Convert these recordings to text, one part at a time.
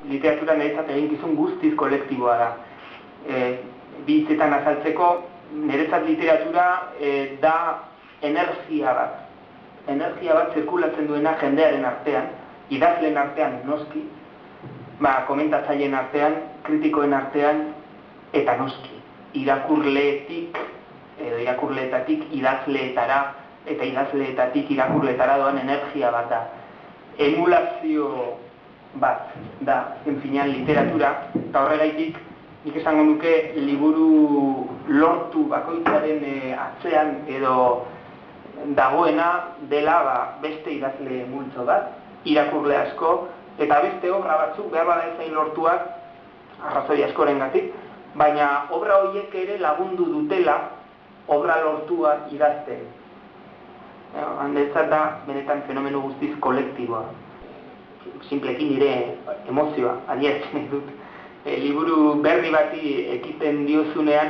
literatura niretzat eginkizun guztiz kolektiboa da. Bi hitzetan azaltzeko, niretzat literatura da energia bat. Energia bat zirkulatzen duena jendearen artean, idazleen artean noski, komentatzaileen artean, kritikoen artean, eta noski, irakurleetatik idazleetara, eta idazleetatik irakurleetara doan energia bat da. Emulazio bat da, enfinean, literatura, eta horregaitik, nik esango nuke liburu lortu bakoitzaren atzean edo dagoena dela beste idazle multzo bat, irakurle asko, eta beste obra batzuk behar bada ezain lortuak, arrazoi askorengatik, baina obra horiek ere lagundu dutela obra lortua idazten. Handetzat da, benetan fenomeno guztiz kolektiboa. Simpleki nire emozioa, adierazten dut. Liburu berri bati ekiten diozunean,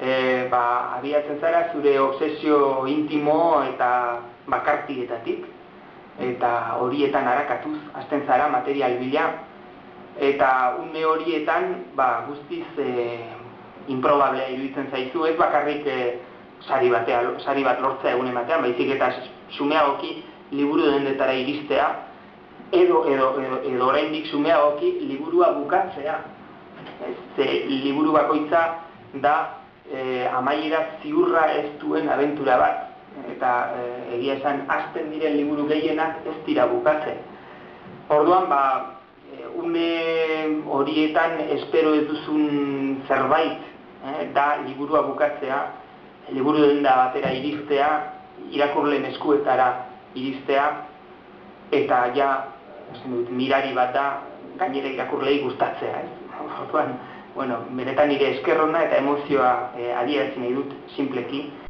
abiatzen zara zure obsesio intimo eta bakartietatik, eta horietan arakatuz, hasten zara material bila, eta une horietan guztiz improbablea iruditzen zaizu, ez bakarrik sari bat lortzea egunen batean, baizik eta xumeagoki liburu dendetara iristea, edo oraindik xumeagoki liburua bukatzea. Liburu bakoitza da amaiera ziurra ez duen abentura bat, eta egia esan hasten diren liburu gehienak ez dira bukatzen. Orduan, une horietan espero ez duzun zerbait da liburua bukatzea, liburu denda batera iristea, irakurleen eskuetara iristea, eta mirari bat da gainera irakurlei gustatzea. Orduan, benetan nire eskerrona eta emozioa adierazten nahi dut, simpleki.